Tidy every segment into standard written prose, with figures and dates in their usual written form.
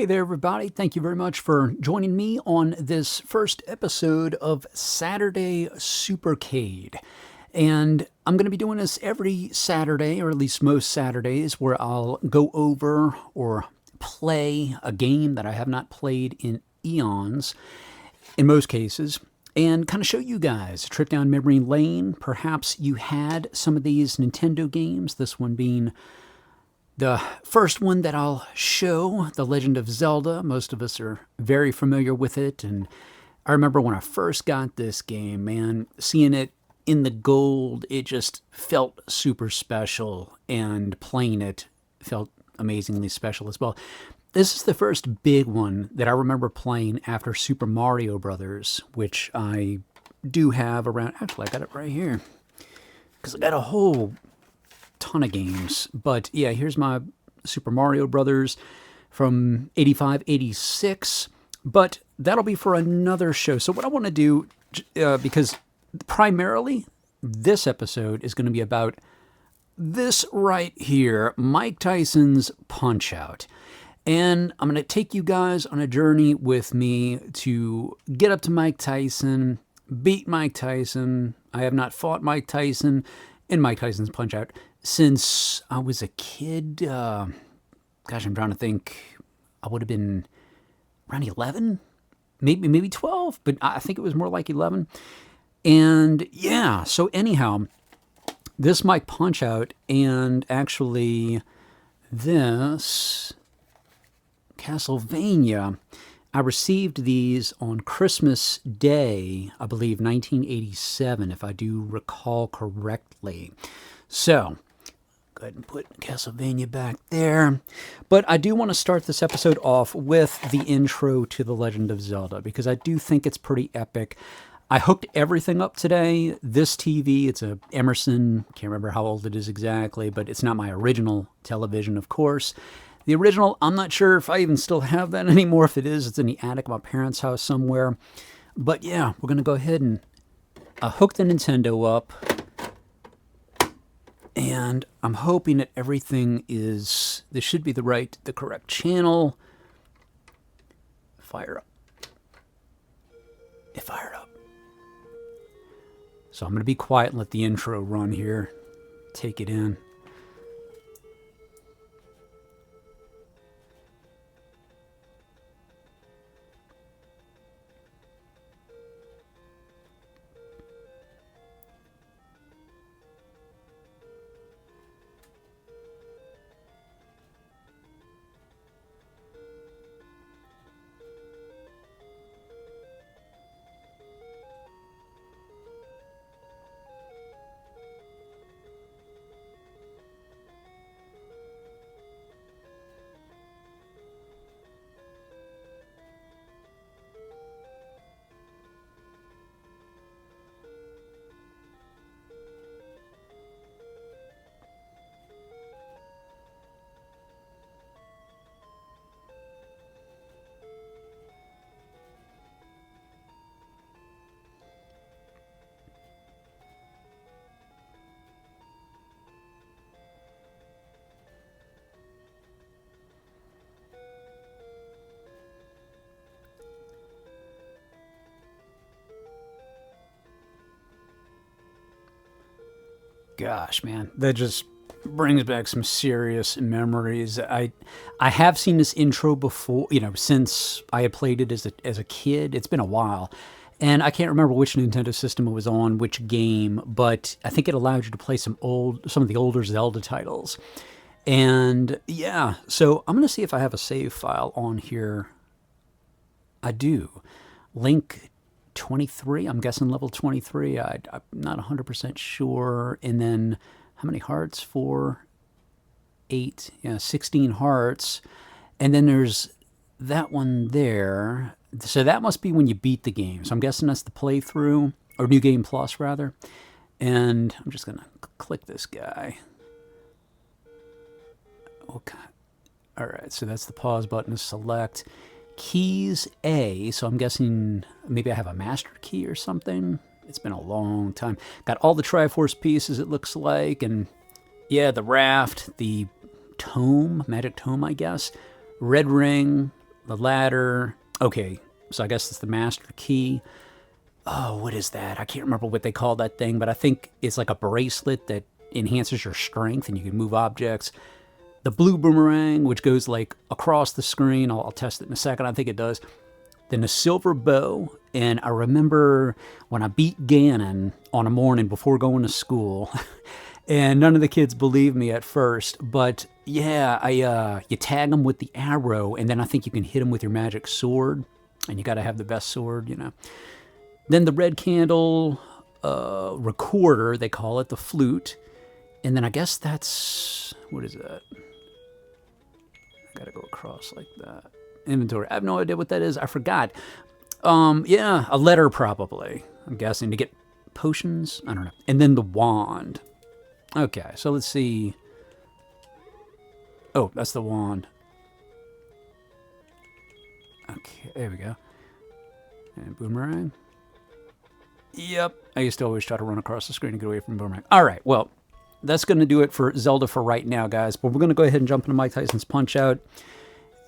Hey there, everybody. Thank you very much for joining me on this first episode of Saturday Supercade. And I'm going to be doing this every Saturday, or at least most Saturdays, where I'll go over or play a game that I have not played in eons, in most cases, and kind of show you guys a trip down memory lane. Perhaps you had some of these Nintendo games, this one being the first one that I'll show, The Legend of Zelda. Most of us are very familiar with it, and I remember when I first got this game, man, seeing it in the gold, it just felt super special, and playing it felt amazingly special as well. This is the first big one that I remember playing after Super Mario Brothers, which I do have around. Actually, I got it right here, because I got a whole ton of games. But yeah, here's my Super Mario Brothers from 85, 86. But that'll be for another show. So what I want to do, because primarily this episode is going to be about this right here, Mike Tyson's Punch-Out. And I'm going to take you guys on a journey with me to get up to Mike Tyson, beat Mike Tyson. I have not fought Mike Tyson in Mike Tyson's Punch-Out since I was a kid. Gosh, I'm trying to think. I would have been around 11, maybe 12, but I think it was more like 11. And yeah, so anyhow, this Mike Punch-Out, and actually this Castlevania, I received these on Christmas Day, I believe 1987, if I do recall correctly. So, go ahead and put Castlevania back there. But I do want to start this episode off with the intro to The Legend of Zelda, because I do think it's pretty epic. I hooked everything up today. This TV, it's a Emerson, can't remember how old it is exactly, but it's not my original television, of course. The original, I'm not sure if I even still have that anymore. If it is, it's in the attic of my parents' house somewhere. But yeah, we're going to go ahead and hook the Nintendo up. And I'm hoping that everything is, this should be the correct channel. Fire up. It fired up. So I'm going to be quiet and let the intro run here. Take it in. Gosh, man, that just brings back some serious memories. I have seen this intro before, since I had played it as a kid. It's been a while, and I can't remember which Nintendo system it was on, which game, but I think it allowed you to play some of the older Zelda titles. And yeah, so I'm gonna see if I have a save file on here. I do. Link 23, I'm guessing level 23. I'm not 100% sure. And then how many hearts? 4, 8, 16 hearts. And then there's that one there. So that must be when you beat the game. So I'm guessing that's the playthrough, or New Game Plus rather. And I'm just gonna click this guy. Okay. All right, so that's the pause button to select. Keys A, so I'm guessing maybe I have a master key or something. It's been a long time. Got all the Triforce pieces, it looks like, and yeah, the raft, the tome, magic tome, I guess. Red ring, The ladder. Okay, so I guess it's the master key. Oh, what is that? I can't remember what they call that thing, but I think it's like a bracelet that enhances your strength and you can move objects. The blue boomerang, which goes like across the screen. I'll test it in a second. I think it does. Then the silver bow. And I remember when I beat Ganon on a morning before going to school, and none of the kids believed me at first. But yeah, you tag them with the arrow, and then I think you can hit them with your magic sword. And you got to have the best sword, you know. Then the red candle recorder, they call it, the flute. And then I guess that's, what is that? I got to go across like that. Inventory. I have no idea what that is. I forgot. Yeah, a letter probably. I'm guessing to get potions. I don't know. And then the wand. Okay, so let's see. Oh, that's the wand. Okay, there we go. And boomerang. Yep. I used to always try to run across the screen and get away from boomerang. All right, well, that's going to do it for Zelda for right now, guys. But we're going to go ahead and jump into Mike Tyson's Punch-Out.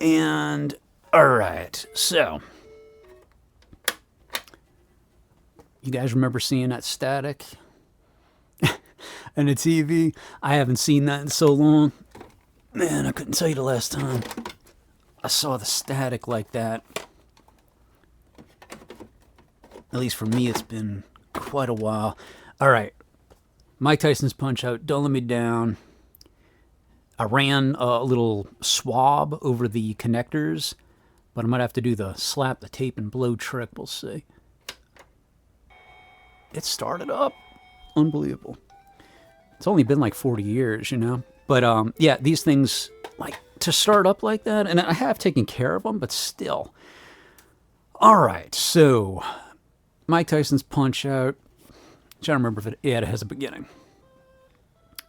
And, all right, so. You guys remember seeing that static and the TV? I haven't seen that in so long. Man, I couldn't tell you the last time I saw the static like that. At least for me, it's been quite a while. All right. Mike Tyson's Punch-Out, Don't Let Me Down. I ran a little swab over the connectors, but I might have to do the slap the tape and blow trick. We'll see. It started up. Unbelievable. It's only been like 40 years, you know? But, yeah, these things, like, to start up like that, and I have taken care of them, but still. All right, so Mike Tyson's Punch-Out. I'm trying to remember if it has a beginning.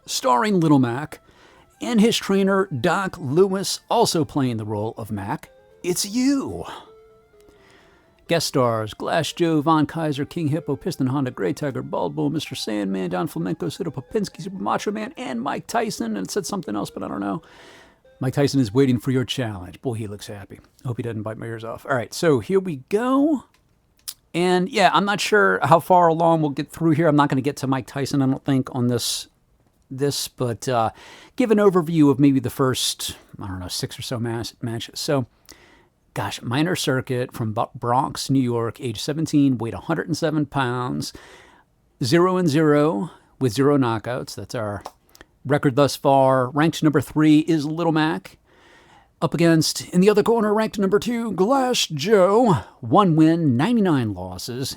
Starring Little Mac and his trainer, Doc Lewis, also playing the role of Mac. It's you. Guest stars, Glass Joe, Von Kaiser, King Hippo, Piston Honda, Grey Tiger, Bald Bull, Mr. Sandman, Don Flamenco, Sido Popinski, Super Macho Man, and Mike Tyson. And it said something else, but I don't know. Mike Tyson is waiting for your challenge. Boy, he looks happy. Hope he doesn't bite my ears off. All right, so here we go. And yeah, I'm not sure how far along we'll get through here. I'm not going to get to Mike Tyson, I don't think, on this, but give an overview of maybe the first, I don't know, 6 or so matches. So, gosh, minor circuit from Bronx, New York, age 17, weighed 107 pounds, 0-0 with 0 knockouts. That's our record thus far. Ranked number 3 is Little Mac. Up against, in the other corner, ranked number 2, Glass Joe. 1 win, 99 losses,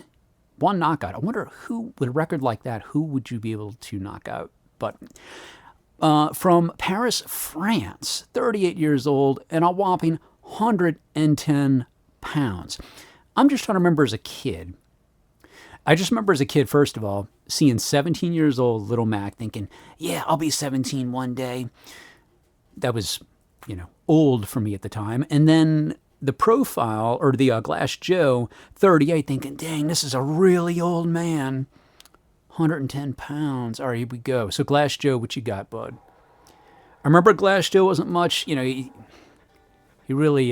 1 knockout. I wonder who, with a record like that, who would you be able to knock out? But from Paris, France, 38 years old, and a whopping 110 pounds. I'm just trying to remember as a kid. I just remember as a kid, first of all, seeing 17 years old Little Mac thinking, yeah, I'll be 17 one day. That was, you know, old for me at the time. And then the profile, or the Glass Joe, 38, thinking, dang, this is a really old man. 110 pounds. All right, here we go. So Glass Joe, what you got, bud? I remember Glass Joe wasn't much, you know, he really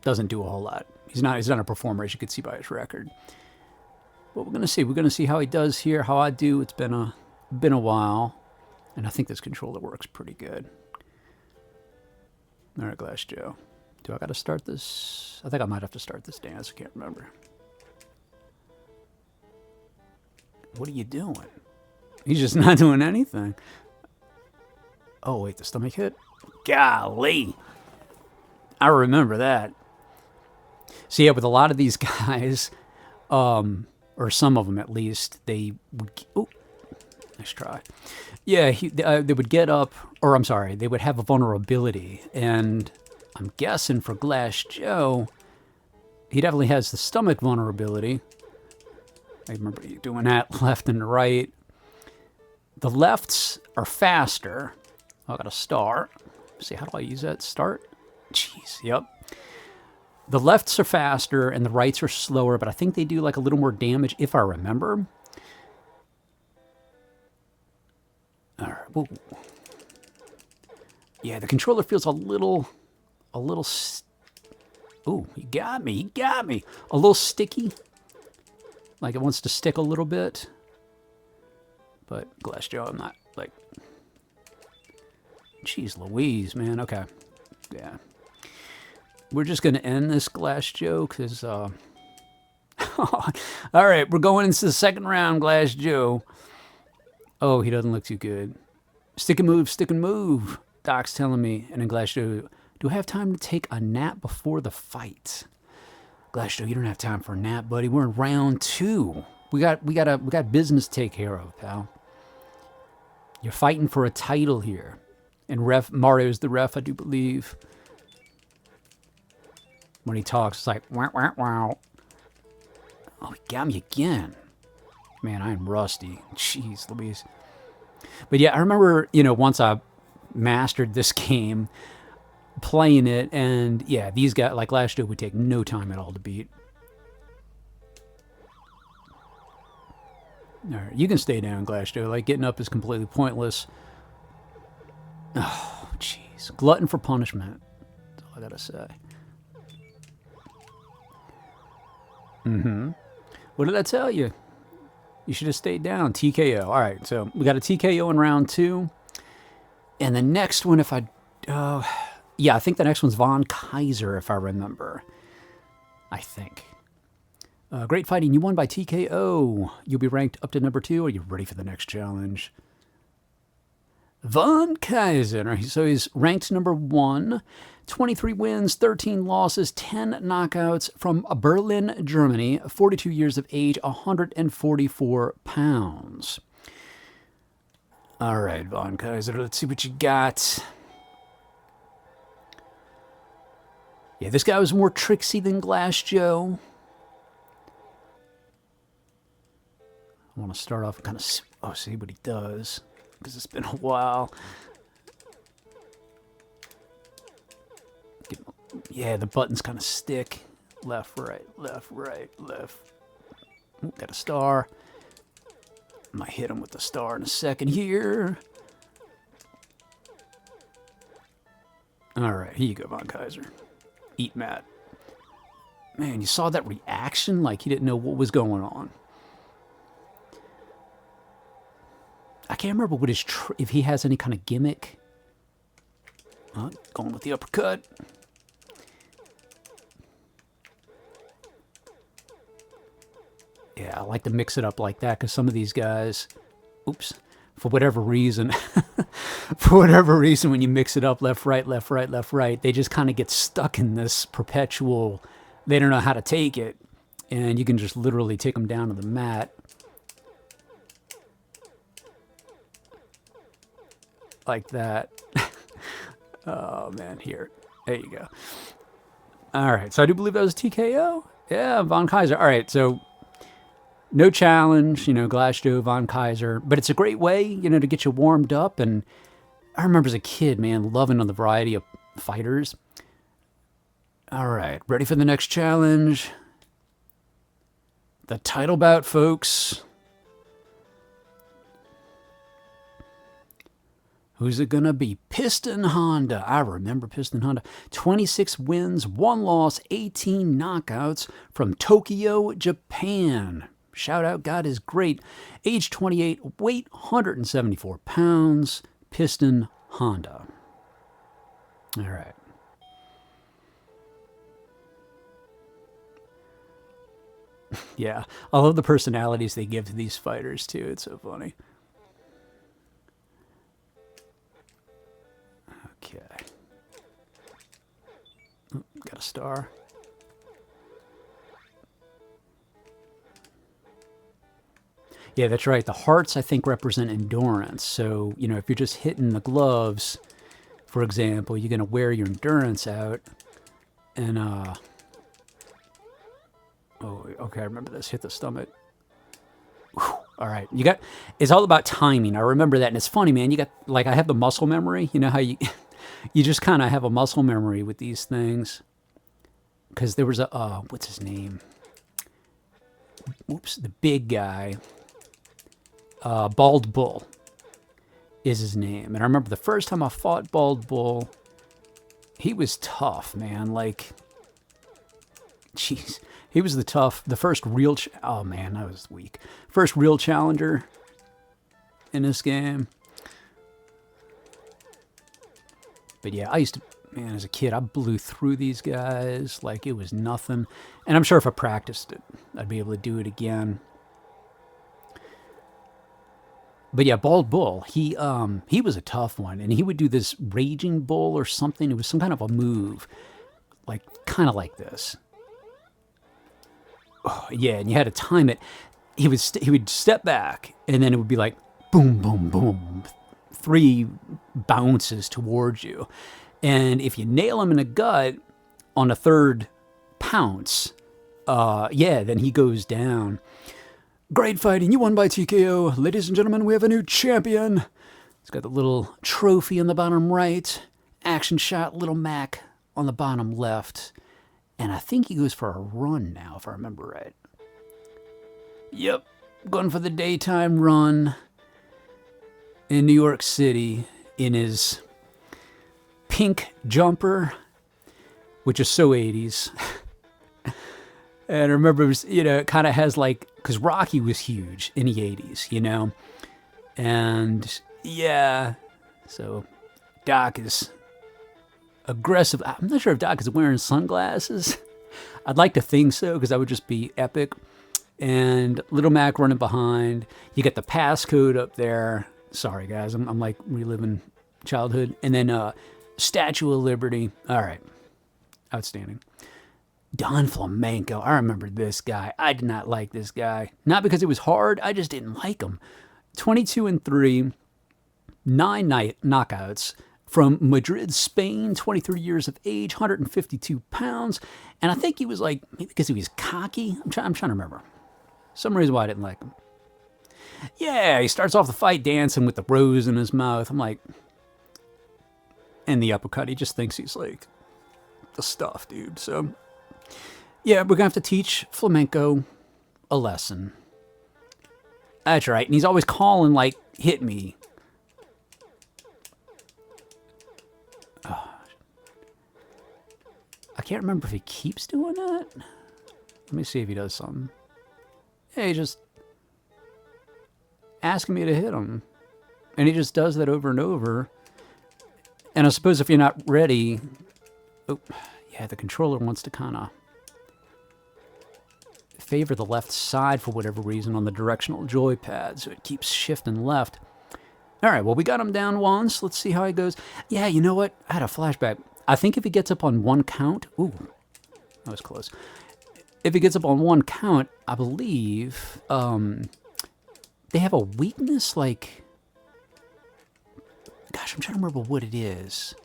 doesn't do a whole lot. He's not a performer, as you can see by his record. But we're gonna see how he does here, how I do. It's been a while, and I think this controller works pretty good. All right, Glass Joe. Do I got to start this? I think I might have to start this dance. I can't remember. What are you doing? He's just not doing anything. Oh, wait, the stomach hit? Golly. I remember that. So, yeah, with a lot of these guys, or some of them at least, they would... Oh, nice try. Yeah, they would get up, or I'm sorry, they would have a vulnerability. And I'm guessing for Glass Joe, he definitely has the stomach vulnerability. I remember you doing that left and right. The lefts are faster. I got a start. See, how do I use that? Start? Jeez, yep. The lefts are faster and the rights are slower, but I think they do like a little more damage if I remember. All right. Whoa. Yeah, the controller feels a little a little... Ooh, he got me. He got me. A little sticky. Like it wants to stick a little bit. But Glass Joe, I'm not like... Jeez Louise, man. Okay. Yeah. We're just going to end this Glass Joe because... All right, we're going into the second round, Glass Joe. Oh, he doesn't look too good. Stick and move, stick and move. Doc's telling me. And then Glass Joe... Do I have time to take a nap before the fight? Glass Joe, you don't have time for a nap, buddy. We're in round 2. We got business to take care of, pal. You're fighting for a title here. And Mario's the ref, I do believe. When he talks, it's like, wow, wow, wow. Oh, he got me again. Man, I am rusty. Jeez Louise. But yeah, I remember, once I mastered this game, playing it, and yeah, these guys, like Glass Joe, would take no time at all to beat. All right, you can stay down, Glass Joe. Like, getting up is completely pointless. Oh, jeez. Glutton for punishment. That's all I gotta say. What did I tell you? You should have stayed down. TKO. All right, so we got a TKO in round 2. And the next one, if I... yeah, I think the next one's Von Kaiser, if I remember. I think. Great fighting. You won by TKO. You'll be ranked up to number 2. Are you ready for the next challenge? Von Kaiser. So he's ranked number 1. 23 wins, 13 losses, 10 knockouts from Berlin, Germany. 42 years of age, 144 pounds. All right, Von Kaiser. Let's see what you got. Yeah, this guy was more tricksy than Glass Joe. I want to start off and kind of see what he does, because it's been a while. Yeah, the buttons kind of stick. Left, right, left, right, left. Ooh, got a star. I might hit him with the star in a second here. All right, here you go, Von Kaiser. Eat Matt. Man, you saw that reaction like he didn't know what was going on. I can't remember what his if he has any kind of gimmick. Going with the uppercut. Yeah, I like to mix it up like that because some of these guys, oops, for whatever reason, when you mix it up left, right, left, right, left, right, they just kind of get stuck in this perpetual, they don't know how to take it. And you can just literally take them down to the mat. Like that. Oh, man, here. There you go. All right, so I do believe that was TKO. Yeah, Von Kaiser. All right, so no challenge, Glass Joe, Von Kaiser. But it's a great way, to get you warmed up. And I remember as a kid, man, loving the variety of fighters. All right, ready for the next challenge? The title bout, folks. Who's it going to be? Piston Honda. I remember Piston Honda. 26 wins, 1 loss, 18 knockouts from Tokyo, Japan. Shout out, God is great. Age 28, weight 174 pounds. Piston Honda. All right. Yeah, I love the personalities they give to these fighters, too. It's so funny. Okay. Oh, got a star. Yeah, that's right. The hearts, I think, represent endurance. So, if you're just hitting the gloves, for example, you're going to wear your endurance out. And, oh, okay, I remember this. Hit the stomach. Whew. All right. It's all about timing. I remember that. And it's funny, man. I have the muscle memory. You know how you just kind of have a muscle memory with these things. Because there was what's his name? Oops, the big guy. Bald Bull is his name. And I remember the first time I fought Bald Bull, he was tough, man. Like, jeez. He was the first real, oh man, that was weak. First real challenger in this game. But yeah, I used to, man, as a kid, I blew through these guys like it was nothing. And I'm sure if I practiced it, I'd be able to do it again. But yeah, Bald Bull, he was a tough one. And he would do this Raging Bull or something. It was some kind of a move, like kind of like this. Oh, yeah, and you had to time it. He would step back, and then it would be like boom, boom, boom, 3 bounces towards you. And if you nail him in the gut on the 3rd pounce, yeah, then he goes down. Great fighting, you won by TKO. Ladies and gentlemen, we have a new champion. It's got the little trophy on the bottom right. Action shot, Little Mac on the bottom left. And I think he goes for a run now, if I remember right. Yep, going for the daytime run in New York City in his pink jumper, which is so 80s. And I remember, it was, you know, it kind of has like, because Rocky was huge in the 80s, you know? And yeah, so Doc is aggressive. I'm not sure if Doc is wearing sunglasses. I'd like to think so, because that would just be epic. And Little Mac running behind. You get the passcode up there. Sorry, guys, I'm like reliving childhood. And then Statue of Liberty. All right, outstanding. Don Flamenco. I remember this guy. I did not like this guy. Not because it was hard. I just didn't like him. 22-3, 9 knockouts. From Madrid, Spain, 23 years of age, 152 pounds. And I think he was like, maybe because he was cocky. I'm trying to remember. Some reason why I didn't like him. Yeah, he starts off the fight dancing with the rose in his mouth. I'm like, and the uppercut, he just thinks he's like the stuff, dude. So, yeah, we're going to have to teach Flamenco a lesson. That's right. And he's always calling like, hit me. I can't remember if he keeps doing that. Let me see if he does something. Yeah, he just asking me to hit him. And he just does that over and over. And I suppose if you're not ready... Oh, yeah, the controller wants to kind of favor the left side for whatever reason on the directional joypad. So it keeps shifting left. All right, well, we got him down once. Let's see how he goes. Yeah, you know what? I had a flashback. I think if he gets up on 1 count... Ooh, that was close. If he gets up on 1 count, I believe they have a weakness like... Gosh, I'm trying to remember what it is.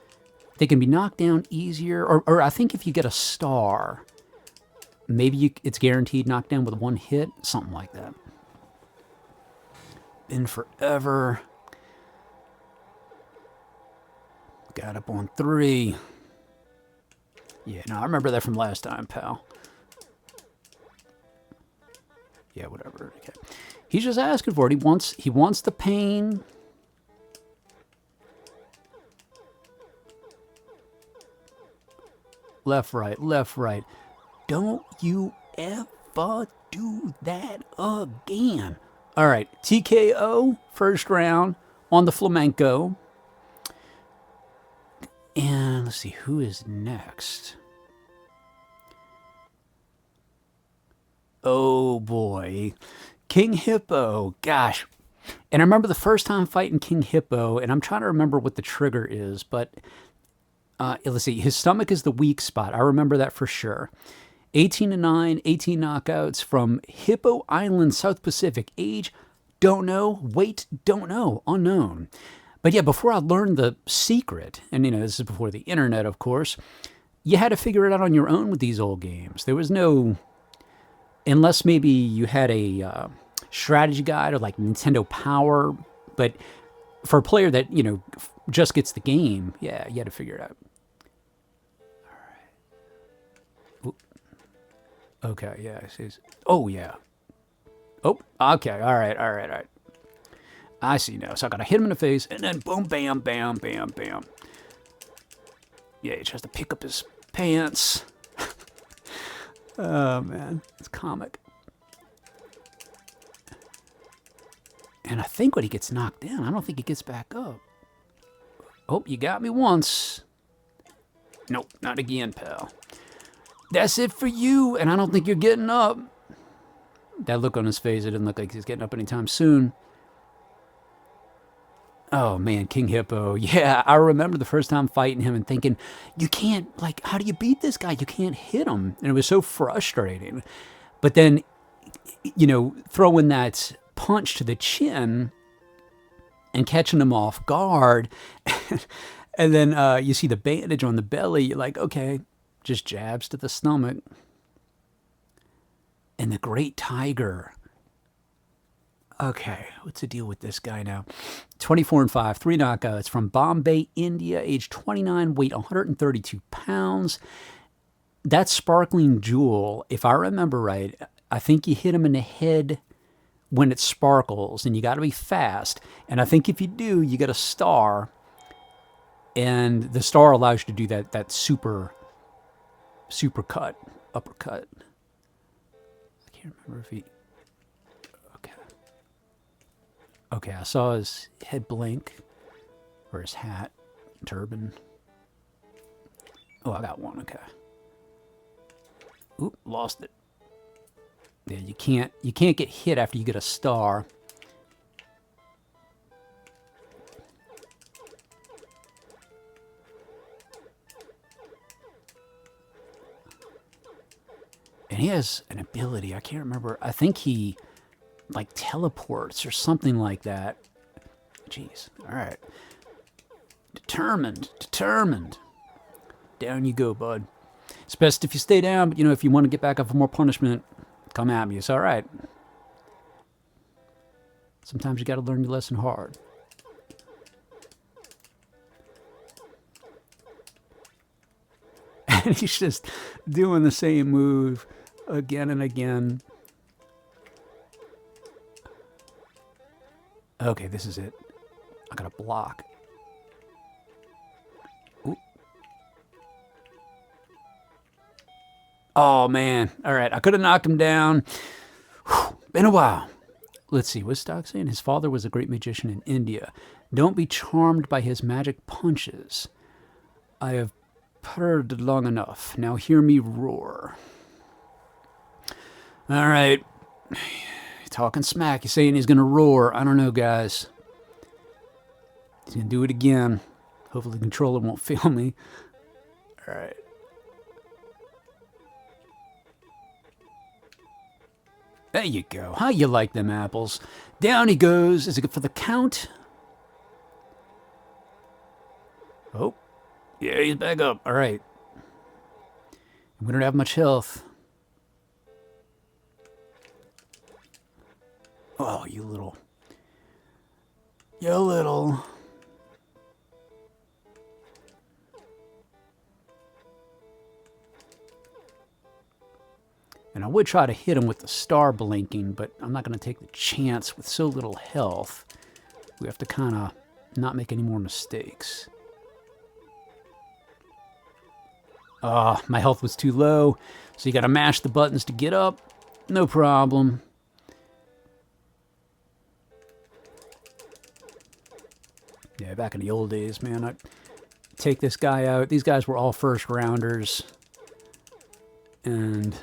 They can be knocked down easier. Or I think if you get a star, maybe it's guaranteed knockdown with 1 hit. Something like that. Been forever... Got up on 3. Yeah, no, I remember that from last time, pal. Yeah, whatever. Okay. He's just asking for it. He wants the pain. Left, right, left, right. Don't you ever do that again. All right, TKO, first round on the Flamenco. And let's see, who is next? Oh, boy. King Hippo. Gosh. And I remember the first time fighting King Hippo, and I'm trying to remember what the trigger is, but let's see. His stomach is the weak spot. I remember that for sure. 18-9, 18 knockouts from Hippo Island, South Pacific. Age, don't know. Weight, don't know. Unknown. But yeah, before I learned the secret, and you know, this is before the internet, of course, you had to figure it out on your own with these old games. There was no, unless maybe you had a strategy guide or like Nintendo Power, but for a player that, you know, just gets the game, yeah, you had to figure it out. All right. Okay, yeah. Oh, yeah. Oh, okay, all right. I see now. So I got to hit him in the face, and then boom, bam, bam, bam, bam. Yeah, he tries to pick up his pants. Oh, man. It's comic. And I think when he gets knocked down, I don't think he gets back up. Oh, you got me once. Nope, not again, pal. That's it for you, and I don't think you're getting up. That look on his face, it didn't look like he's getting up anytime soon. Oh, man, King Hippo. Yeah, I remember the first time fighting him and thinking, you can't, like, how do you beat this guy? You can't hit him. And it was so frustrating. But then, you know, throwing that punch to the chin and catching him off guard. And then you see the bandage on the belly. You're like, okay, just jabs to the stomach. And the Great Tiger. Okay, what's the deal with this guy now? 24-5, 3 knockouts from Bombay, India, age 29, weight 132 pounds. That sparkling jewel, if I remember right, I think you hit him in the head when it sparkles, and you got to be fast. And I think if you do, you get a star, and the star allows you to do that super cut, uppercut. I can't remember if he... Okay, I saw his head blink, or his hat, turban. Oh, I got one, okay. Oop, lost it. Yeah, you can't get hit after you get a star. And he has an ability, I can't remember, I think he like teleports or something like that. Jeez, all right. Determined. Down you go, bud. It's best if you stay down, but you know, if you want to get back up for more punishment, come at me. It's all right. Sometimes you got to learn your lesson hard. And he's just doing the same move again and again. Okay, this is it. I got to block. Ooh. Oh, man. All right, I could have knocked him down. Whew, been a while. Let's see, what's Doc saying? His father was a great magician in India. Don't be charmed by his magic punches. I have purred long enough. Now hear me roar. All right. Talking smack. He's saying he's going to roar. I don't know, guys. He's going to do it again. Hopefully the controller won't fail me. All right. There you go. How you like them apples? Down he goes. Is it good for the count? Oh. Yeah, he's back up. All right. We don't have much health. Oh, you little. You little. And I would try to hit him with the star blinking, but I'm not going to take the chance with so little health. We have to kind of not make any more mistakes. My health was too low, so you got to mash the buttons to get up. No problem. Yeah, back in the old days, man, I'd take this guy out. These guys were all first rounders. And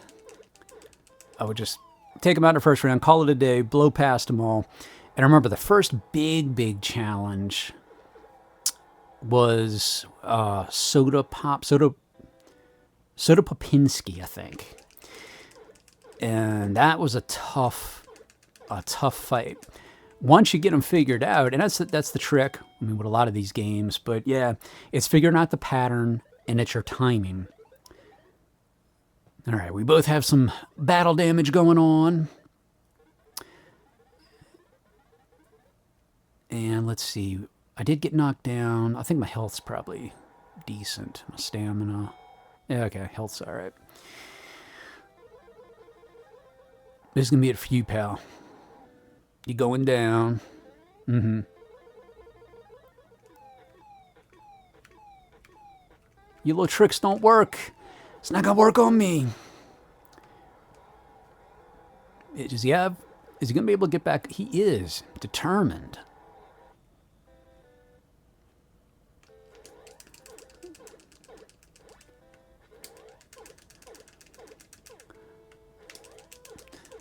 I would just take them out in the first round, call it a day, blow past them all. And I remember the first big challenge was Soda Popinski, I think. And that was a tough fight. Once you get them figured out, and that's the trick, I mean, with a lot of these games, but yeah, it's figuring out the pattern, and it's your timing. All right, we both have some battle damage going on. And let's see, I did get knocked down. I think my health's probably decent, my stamina. Yeah, okay, health's all right. This is going to be it for you, pal. You going down. Mm-hmm. Your little tricks don't work. It's not going to work on me. Is he going to be able to get back? He is determined.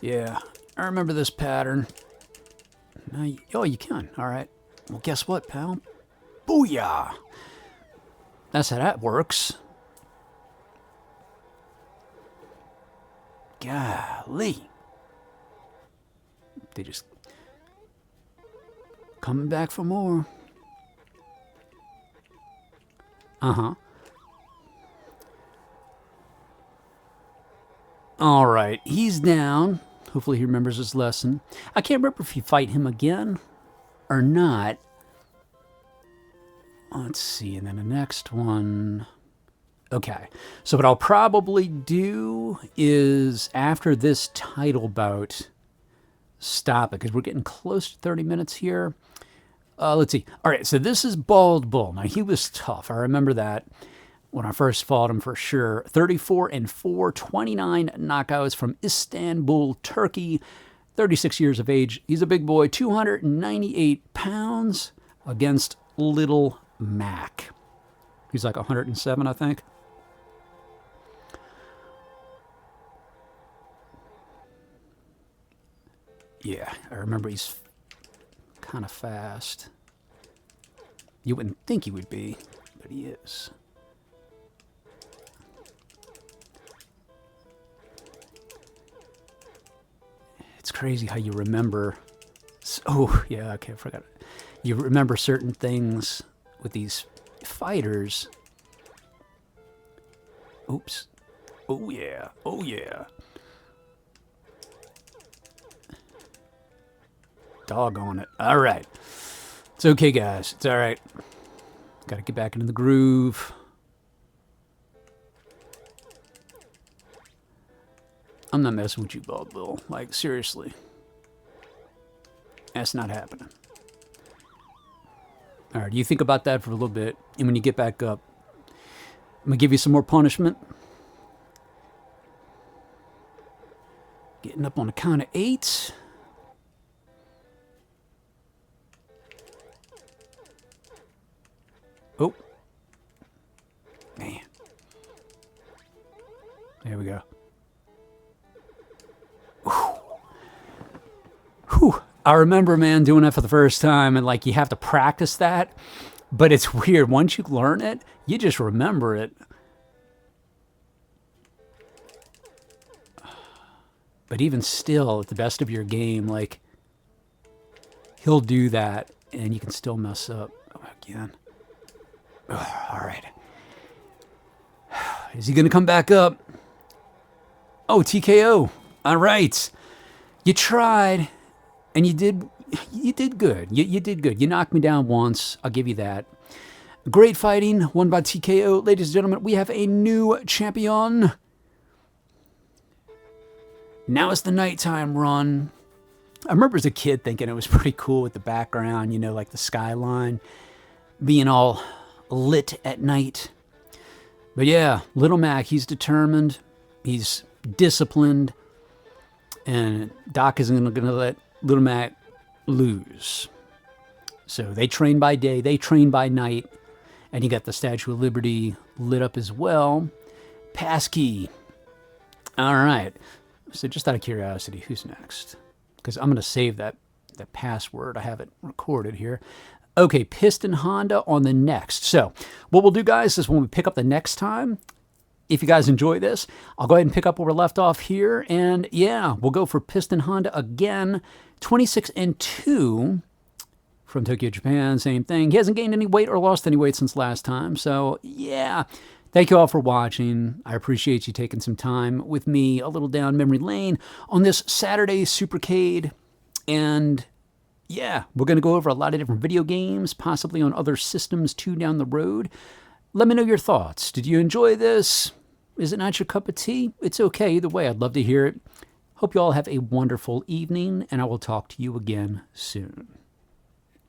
Yeah, I remember this pattern. Oh, you can. All right. Well, guess what, pal? Booyah! That's how that works. Golly. They just coming back for more. Uh-huh. All right, he's down. Hopefully he remembers his lesson. I can't remember if you fight him again or not. Let's see, and then the next one. Okay, so what I'll probably do is after this title bout, stop it, because we're getting close to 30 minutes here. Let's see. All right, so this is Bald Bull. Now, he was tough. I remember that when I first fought him for sure. 34-4, 29 knockouts from Istanbul, Turkey. 36 years of age. He's a big boy, 298 pounds against Little Mac. He's like 107, I think. Yeah, I remember he's kind of fast. You wouldn't think he would be, but he is. It's crazy how you remember. Oh, yeah, okay, I forgot. You remember certain things with these fighters. Oops. Oh, yeah. Oh, yeah. Doggone it. All right. It's okay, guys. It's all right. Got to get back into the groove. I'm not messing with you, Bald Bill. Like, seriously. That's not happening. All right, you think about that for a little bit, and when you get back up, I'm going to give you some more punishment. Getting up on the count of 8. Oh. Man. There we go. Whew. I remember, man, doing that for the first time, and like you have to practice that, but it's weird. Once you learn it, you just remember it. But even still, at the best of your game, like he'll do that, and you can still mess up again. All right. Is he going to come back up? Oh, TKO. All right. You tried. And you did good. You did good. You knocked me down once. I'll give you that. Great fighting. Won by TKO. Ladies and gentlemen, we have a new champion. Now it's the nighttime run. I remember as a kid thinking it was pretty cool with the background, you know, like the skyline being all lit at night. But yeah, Little Mac, he's determined. He's disciplined. And Doc isn't going to let Little Mac lose. So they train by day, they train by night, and you got the Statue of Liberty lit up as well. Passkey. All right. So just out of curiosity, who's next? Because I'm going to save that password. I have it recorded here. Okay, Piston Honda on the next. So what we'll do, guys, is when we pick up the next time, if you guys enjoy this, I'll go ahead and pick up where we're left off here. And yeah, we'll go for Piston Honda again. 26-2 from Tokyo, Japan. Same thing. He hasn't gained any weight or lost any weight since last time. So yeah, thank you all for watching. I appreciate you taking some time with me a little down memory lane on this Saturday Supercade. And yeah, we're going to go over a lot of different video games, possibly on other systems too down the road. Let me know your thoughts. Did you enjoy this? Is it not your cup of tea? It's okay either way. I'd love to hear it. Hope you all have a wonderful evening, and I will talk to you again soon.